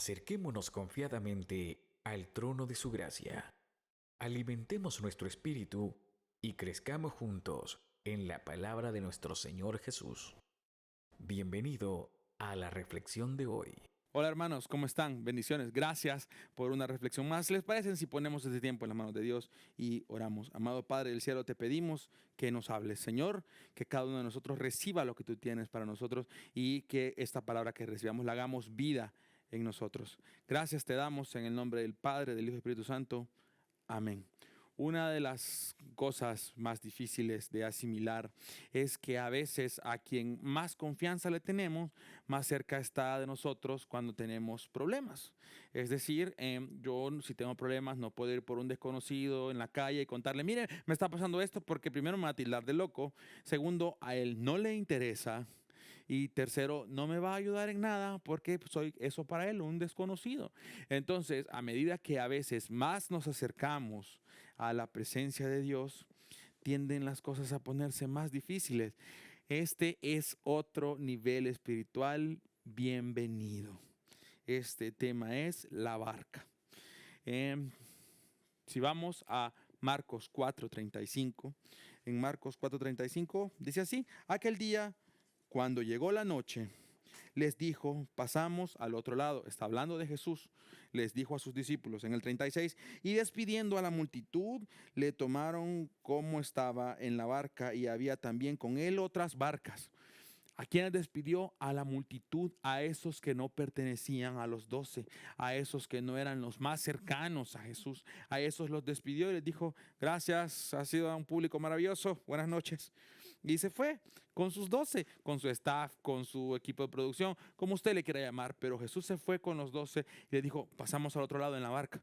Acerquémonos confiadamente al trono de su gracia. Alimentemos nuestro espíritu y crezcamos juntos en la palabra de nuestro Señor Jesús. Bienvenido a la reflexión de hoy. Hola hermanos, ¿cómo están? Bendiciones. Gracias por una reflexión más. ¿Les parece si ponemos este tiempo en las manos de Dios y oramos? Amado Padre del cielo, te pedimos que nos hables. Señor, que cada uno de nosotros reciba lo que tú tienes para nosotros y que esta palabra que recibamos la hagamos vida en nosotros. Gracias te damos en el nombre del Padre, del Hijo y del Espíritu Santo. Amén. Una de las cosas más difíciles de asimilar es que a veces a quien más confianza le tenemos, más cerca está de nosotros cuando tenemos problemas. Es decir, yo si tengo problemas no puedo ir por un desconocido en la calle y contarle, mire, me está pasando esto porque primero me va a tildar de loco, segundo, a él no le interesa. Y tercero, no me va a ayudar en nada porque soy eso para él, un desconocido. Entonces, a medida que a veces más nos acercamos a la presencia de Dios, tienden las cosas a ponerse más difíciles. Este es otro nivel espiritual. Bienvenido. Este tema es la barca. Si vamos a Marcos 4:35, en Marcos 4:35 dice así: aquel día, cuando llegó la noche, les dijo, pasamos al otro lado. Está hablando de Jesús. Les dijo a sus discípulos en el 36, y despidiendo a la multitud, le tomaron como estaba en la barca, y había también con él otras barcas. ¿A quiénes despidió? A la multitud, a esos que no pertenecían a los 12, a esos que no eran los más cercanos a Jesús. A esos los despidió y les dijo, gracias, ha sido un público maravilloso, buenas noches. Y se fue con sus 12, con su staff, con su equipo de producción, como usted le quiera llamar. Pero Jesús se fue con los 12 y le dijo, pasamos al otro lado en la barca.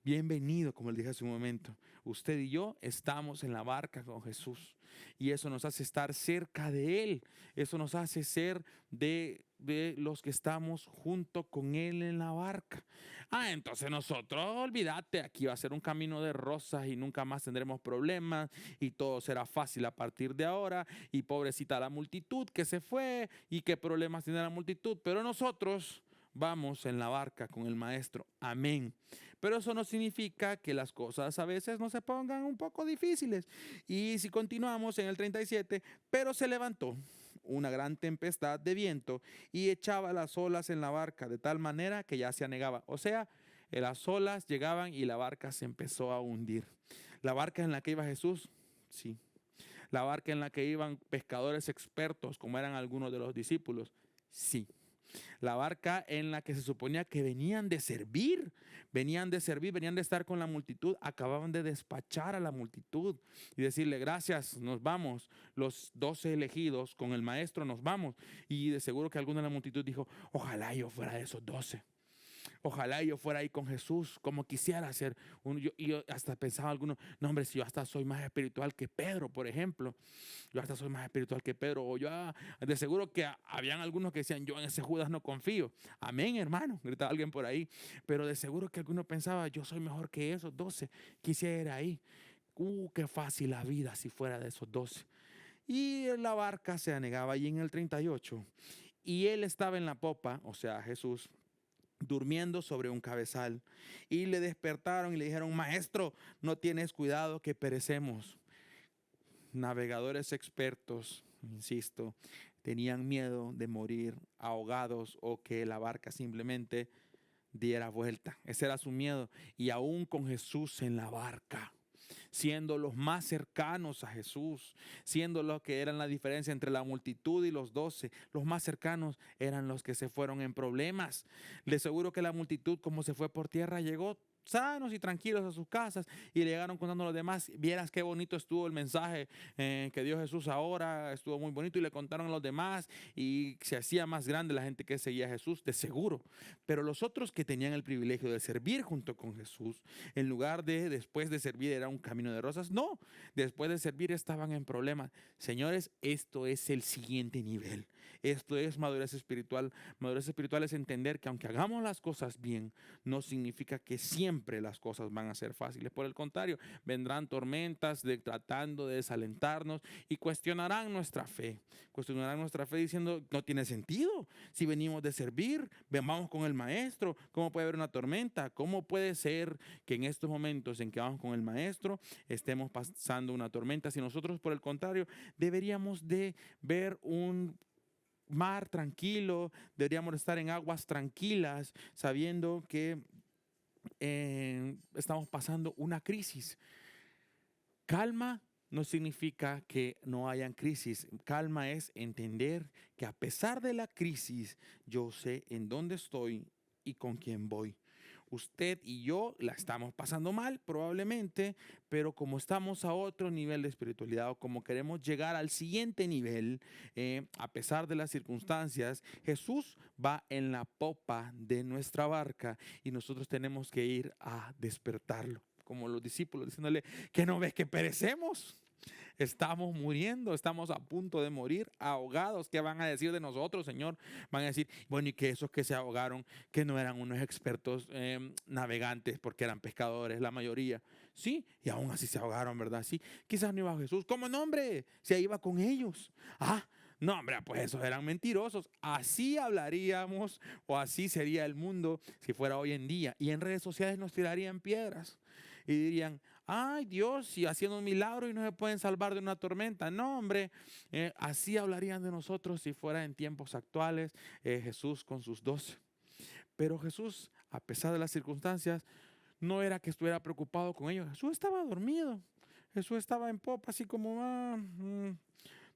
Bienvenido, como le dije hace un momento. Usted y yo estamos en la barca con Jesús y eso nos hace estar cerca de Él. Eso nos hace ser de los que estamos junto con Él en la barca. Entonces nosotros, olvídate, aquí va a ser un camino de rosas y nunca más tendremos problemas y todo será fácil a partir de ahora. Y pobrecita la multitud que se fue y qué problemas tiene la multitud, pero nosotros vamos en la barca con el maestro. Amén. Pero eso no significa que las cosas a veces no se pongan un poco difíciles. Y si continuamos en el 37, pero se levantó una gran tempestad de viento y echaba las olas en la barca de tal manera que ya se anegaba. O sea, las olas llegaban y la barca se empezó a hundir. La barca en la que iba Jesús, sí. La barca en la que iban pescadores expertos, como eran algunos de los discípulos, sí. La barca en la que se suponía que venían de servir, venían de estar con la multitud, acababan de despachar a la multitud y decirle gracias, nos vamos, los 12 elegidos con el maestro nos vamos. Y de seguro que alguno de la multitud dijo, ojalá yo fuera de esos 12. Ojalá yo fuera ahí con Jesús, como quisiera ser. Yo hasta pensaba algunos, no hombre, si yo hasta soy más espiritual que Pedro, por ejemplo. Yo hasta soy más espiritual que Pedro. O yo, de seguro que habían algunos que decían, yo en ese Judas no confío. Amén, hermano, gritaba alguien por ahí. Pero de seguro que alguno pensaba, yo soy mejor que esos 12. Quisiera ir ahí. Qué fácil la vida si fuera de esos 12. Y la barca se anegaba allí en el 38. Y él estaba en la popa, o sea, Jesús, durmiendo sobre un cabezal, y le despertaron y le dijeron, maestro, no tienes cuidado que perecemos. Navegadores expertos, insisto, tenían miedo de morir ahogados o que la barca simplemente diera vuelta. Ese era su miedo. Y aún con Jesús en la barca, siendo los más cercanos a Jesús, siendo los que eran la diferencia entre la multitud y los 12, los más cercanos eran los que se fueron en problemas. Les aseguro que la multitud, como se fue por tierra, llegó sanos y tranquilos a sus casas y le llegaron contando a los demás, vieras qué bonito estuvo el mensaje que dio Jesús ahora, estuvo muy bonito, y le contaron a los demás y se hacía más grande la gente que seguía a Jesús, de seguro. Pero los otros que tenían el privilegio de servir junto con Jesús, en lugar de después de servir era un camino de rosas, no, después de servir estaban en problemas. Señores, esto es el siguiente nivel. Esto es madurez espiritual. Madurez espiritual es entender que aunque hagamos las cosas bien, no significa que siempre las cosas van a ser fáciles. Por el contrario, vendrán tormentas tratando de desalentarnos y cuestionarán nuestra fe. Cuestionarán nuestra fe diciendo, no tiene sentido. Si venimos de servir, vamos con el maestro. ¿Cómo puede haber una tormenta? ¿Cómo puede ser que en estos momentos en que vamos con el maestro estemos pasando una tormenta? Si nosotros, por el contrario, deberíamos de ver un mar tranquilo, deberíamos estar en aguas tranquilas, sabiendo que estamos pasando una crisis. Calma no significa que no hayan crisis. Calma es entender que a pesar de la crisis, yo sé en dónde estoy y con quién voy. Usted y yo la estamos pasando mal probablemente, pero como estamos a otro nivel de espiritualidad o como queremos llegar al siguiente nivel, a pesar de las circunstancias, Jesús va en la popa de nuestra barca y nosotros tenemos que ir a despertarlo, como los discípulos diciéndole, ¿que no ves que perecemos? Estamos muriendo, estamos a punto de morir, ahogados. ¿Qué van a decir de nosotros, Señor? Van a decir, bueno, y que esos que se ahogaron, que no eran unos expertos navegantes, porque eran pescadores, la mayoría. Sí, y aún así se ahogaron, ¿verdad? Sí, quizás no iba Jesús. ¿Cómo no, hombre? Se iba con ellos. Ah, no, hombre, pues esos eran mentirosos. Así hablaríamos o así sería el mundo si fuera hoy en día. Y en redes sociales nos tirarían piedras y dirían, ay Dios, si haciendo un milagro y no se pueden salvar de una tormenta. No, hombre, así hablarían de nosotros si fuera en tiempos actuales Jesús con sus 12. Pero Jesús, a pesar de las circunstancias, no era que estuviera preocupado con ellos. Jesús estaba dormido. Jesús estaba en popa, así como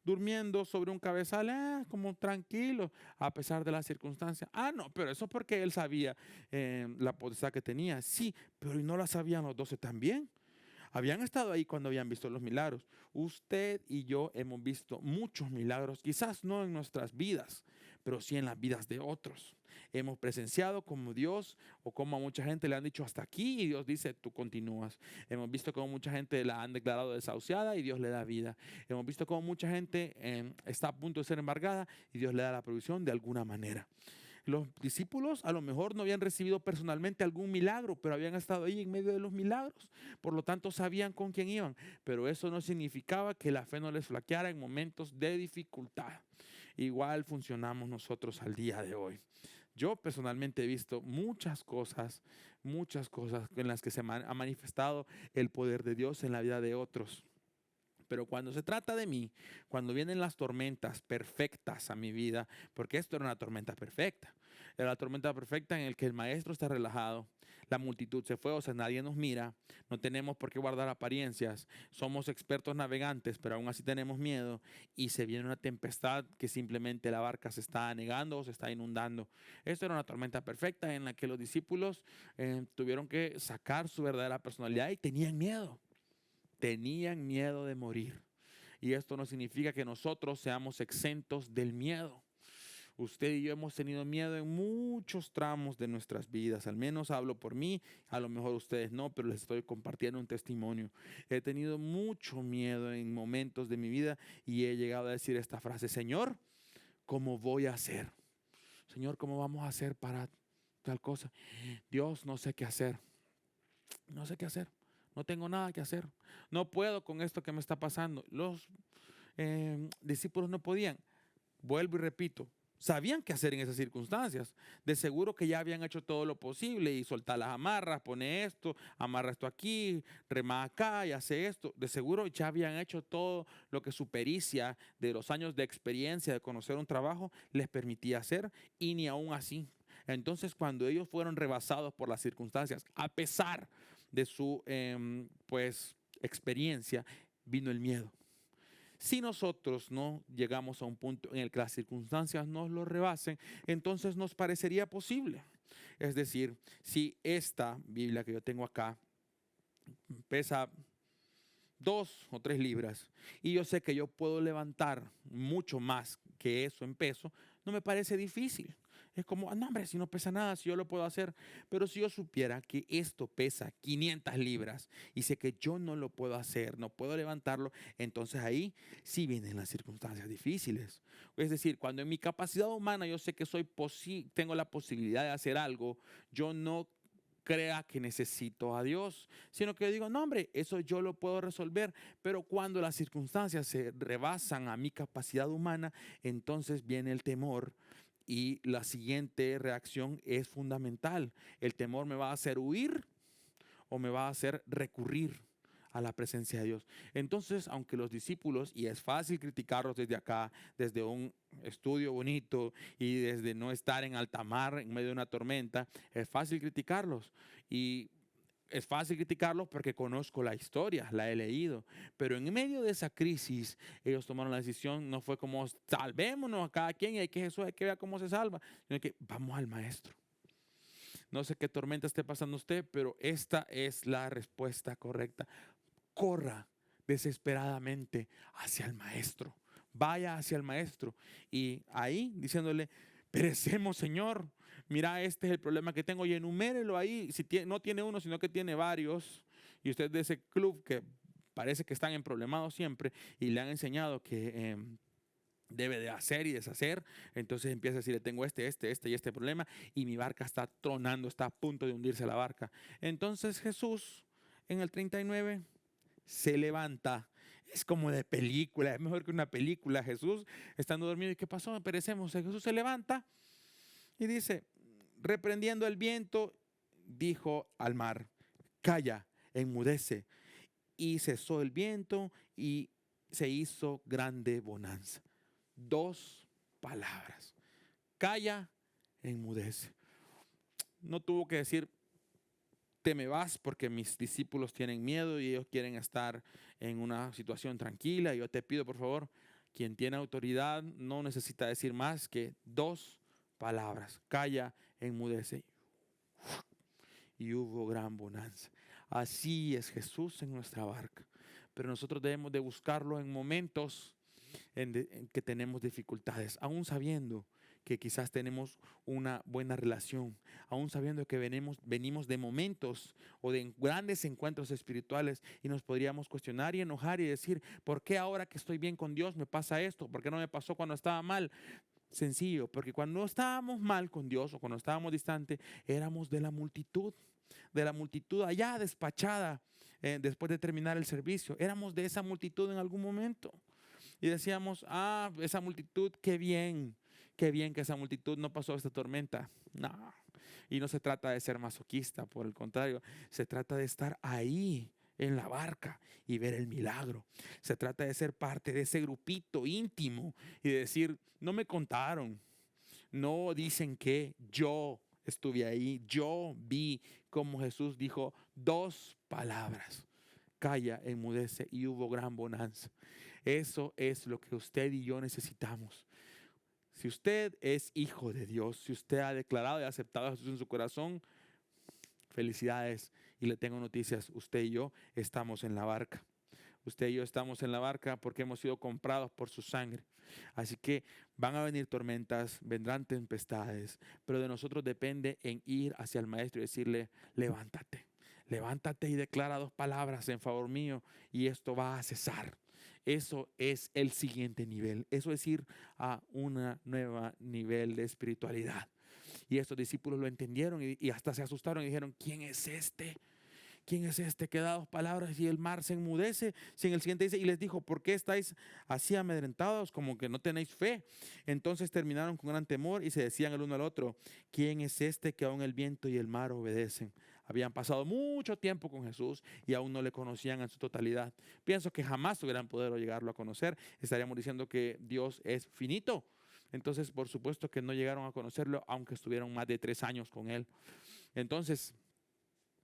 durmiendo sobre un cabezal, como tranquilo, a pesar de las circunstancias. Ah, no, pero eso porque él sabía la potestad que tenía. Sí, pero ¿y no la sabían los 12 también? Habían estado ahí cuando habían visto los milagros. Usted y yo hemos visto muchos milagros, quizás no en nuestras vidas, pero sí en las vidas de otros. Hemos presenciado como Dios o como a mucha gente le han dicho hasta aquí y Dios dice tú continúas. Hemos visto como mucha gente la han declarado desahuciada y Dios le da vida. Hemos visto como mucha gente está a punto de ser embargada y Dios le da la provisión de alguna manera. Los discípulos a lo mejor no habían recibido personalmente algún milagro, pero habían estado ahí en medio de los milagros. Por lo tanto, sabían con quién iban. Pero eso no significaba que la fe no les flaqueara en momentos de dificultad. Igual funcionamos nosotros al día de hoy. Yo personalmente he visto muchas cosas en las que se ha manifestado el poder de Dios en la vida de otros. Pero cuando se trata de mí, cuando vienen las tormentas perfectas a mi vida, porque esto era una tormenta perfecta, era la tormenta perfecta en la que el maestro está relajado, la multitud se fue, o sea, nadie nos mira, no tenemos por qué guardar apariencias, somos expertos navegantes, pero aún así tenemos miedo y se viene una tempestad que simplemente la barca se está anegando o se está inundando. Esto era una tormenta perfecta en la que los discípulos tuvieron que sacar su verdadera personalidad y tenían miedo. Tenían miedo de morir. Y esto no significa que nosotros seamos exentos del miedo. Usted y yo hemos tenido miedo en muchos tramos de nuestras vidas. Al menos hablo por mí, a lo mejor ustedes no, pero les estoy compartiendo un testimonio. He tenido mucho miedo en momentos de mi vida y he llegado a decir esta frase: Señor, ¿cómo voy a hacer? Señor, ¿cómo vamos a hacer para tal cosa? Dios, no sé qué hacer. No sé qué hacer. No tengo nada que hacer. No puedo con esto que me está pasando. Los discípulos no podían. Vuelvo y repito. Sabían qué hacer en esas circunstancias. De seguro que ya habían hecho todo lo posible y soltar las amarras, pone esto, amarra esto aquí, rema acá y hace esto. De seguro ya habían hecho todo lo que su pericia de los años de experiencia, de conocer un trabajo, les permitía hacer y ni aún así. Entonces, cuando ellos fueron rebasados por las circunstancias, a pesar de su experiencia, vino el miedo. Si nosotros no llegamos a un punto en el que las circunstancias nos lo rebasen, entonces nos parecería posible. Es decir, si esta Biblia que yo tengo acá pesa 2 o 3 libras y yo sé que yo puedo levantar mucho más que eso en peso, no me parece difícil. Es como, no hombre, si no pesa nada, si yo lo puedo hacer. Pero si yo supiera que esto pesa 500 libras y sé que yo no lo puedo hacer, no puedo levantarlo, entonces ahí sí vienen las circunstancias difíciles. Es decir, cuando en mi capacidad humana yo sé que tengo la posibilidad de hacer algo, yo no crea que necesito a Dios, sino que yo digo, no hombre, eso yo lo puedo resolver, pero cuando las circunstancias se rebasan a mi capacidad humana, entonces viene el temor y la siguiente reacción es fundamental. El temor me va a hacer huir o me va a hacer recurrir a la presencia de Dios. Entonces, aunque los discípulos, y es fácil criticarlos desde acá, desde un estudio bonito y desde no estar en alta mar en medio de una tormenta, es fácil criticarlos. Y es fácil criticarlos porque conozco la historia, la he leído, pero en medio de esa crisis ellos tomaron la decisión, no fue como salvémonos a cada quien y hay que Jesús, hay que ver cómo se salva, sino que vamos al maestro. No sé qué tormenta esté pasando usted, pero esta es la respuesta correcta. Corra desesperadamente hacia el maestro. Vaya hacia el maestro. Y ahí diciéndole, perecemos, Señor. Mira, este es el problema que tengo. Y enumérelo ahí. Si no tiene uno, sino que tiene varios. Y usted de ese club que parece que están en problemados siempre y le han enseñado que debe de hacer y deshacer, entonces empieza a decirle, tengo este y este problema y mi barca está tronando, está a punto de hundirse la barca. Entonces Jesús en el 39 se levanta. Es como de película, es mejor que una película. Jesús estando dormido, ¿y qué pasó? Perecemos. Jesús se levanta y dice, reprendiendo el viento, dijo al mar, calla, enmudece. Y cesó el viento y se hizo grande bonanza. 2 palabras. Calla, enmudece. No tuvo que decir, te me vas porque mis discípulos tienen miedo y ellos quieren estar en una situación tranquila. Yo te pido, por favor, quien tiene autoridad no necesita decir más que 2 palabras. Calla, enmudece. Y hubo gran bonanza. Así es Jesús en nuestra barca. Pero nosotros debemos de buscarlo en momentos en que tenemos dificultades, aún sabiendo que quizás tenemos una buena relación, aún sabiendo que venimos de momentos o de grandes encuentros espirituales y nos podríamos cuestionar y enojar y decir, ¿por qué ahora que estoy bien con Dios me pasa esto? ¿Por qué no me pasó cuando estaba mal? Sencillo, porque cuando estábamos mal con Dios o cuando estábamos distantes, éramos de la multitud allá despachada después de terminar el servicio. Éramos de esa multitud en algún momento. Y decíamos, esa multitud, qué bien que esa multitud no pasó esta tormenta. No, y no se trata de ser masoquista, por el contrario, se trata de estar ahí en la barca y ver el milagro. Se trata de ser parte de ese grupito íntimo y decir, no me contaron, no dicen que yo estuve ahí, yo vi como Jesús dijo 2 palabras. Calla, enmudece y hubo gran bonanza. Eso es lo que usted y yo necesitamos. Si usted es hijo de Dios, si usted ha declarado y aceptado a Jesús en su corazón, felicidades. Y le tengo noticias, usted y yo estamos en la barca. Usted y yo estamos en la barca porque hemos sido comprados por su sangre. Así que van a venir tormentas, vendrán tempestades, pero de nosotros depende en ir hacia el maestro y decirle, levántate. Levántate y declara 2 palabras en favor mío y esto va a cesar. Eso es el siguiente nivel. Eso es ir a un nuevo nivel de espiritualidad. Y estos discípulos lo entendieron y hasta se asustaron y dijeron, ¿quién es este? ¿Quién es este que da 2 palabras y el mar se enmudece? Si en el siguiente dice, y les dijo, ¿por qué estáis así amedrentados como que no tenéis fe? Entonces terminaron con gran temor y se decían el uno al otro, ¿quién es este que aún el viento y el mar obedecen? Habían pasado mucho tiempo con Jesús y aún no le conocían en su totalidad. Pienso que jamás hubieran podido llegarlo a conocer. Estaríamos diciendo que Dios es finito. Entonces, por supuesto que no llegaron a conocerlo, aunque estuvieron más de 3 años con él. Entonces,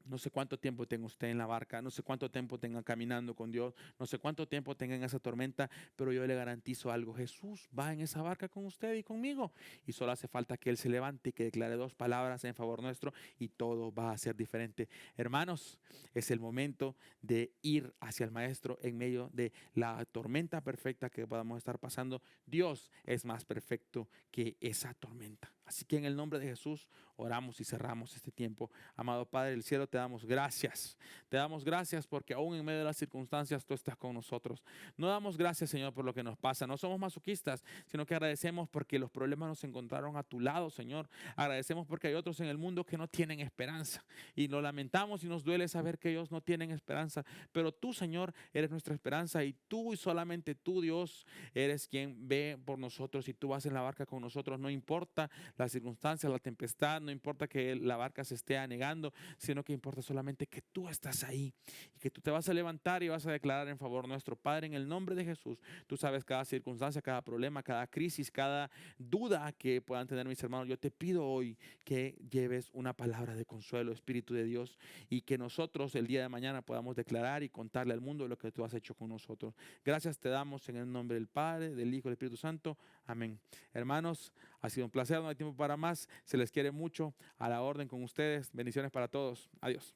no sé cuánto tiempo tenga usted en la barca, no sé cuánto tiempo tenga caminando con Dios, no sé cuánto tiempo tenga en esa tormenta, pero yo le garantizo algo, Jesús va en esa barca con usted y conmigo y solo hace falta que Él se levante y que declare 2 palabras en favor nuestro y todo va a ser diferente. Hermanos, es el momento de ir hacia el Maestro en medio de la tormenta perfecta que podamos estar pasando. Dios es más perfecto que esa tormenta. Así que en el nombre de Jesús oramos y cerramos este tiempo. Amado Padre del cielo, te damos gracias. Te damos gracias porque aún en medio de las circunstancias tú estás con nosotros. No damos gracias, Señor, por lo que nos pasa. No somos masoquistas, sino que agradecemos porque los problemas nos encontraron a tu lado, Señor. Agradecemos porque hay otros en el mundo que no tienen esperanza. Y lo lamentamos y nos duele saber que ellos no tienen esperanza. Pero tú, Señor, eres nuestra esperanza y tú y solamente tú, Dios, eres quien ve por nosotros y tú vas en la barca con nosotros. No importa las circunstancias, la tempestad, no importa que la barca se esté anegando, sino que importa solamente que tú estás ahí y que tú te vas a levantar y vas a declarar en favor nuestro. Padre, en el nombre de Jesús, tú sabes cada circunstancia, cada problema, cada crisis, cada duda que puedan tener mis hermanos. Yo te pido hoy que lleves una palabra de consuelo, Espíritu de Dios, y que nosotros el día de mañana podamos declarar y contarle al mundo lo que tú has hecho con nosotros. Gracias te damos en el nombre del Padre, del Hijo y del Espíritu Santo. Amén. Hermanos, ha sido un placer, no hay tiempo para más. Se les quiere mucho, a la orden con ustedes. Bendiciones para todos. Adiós.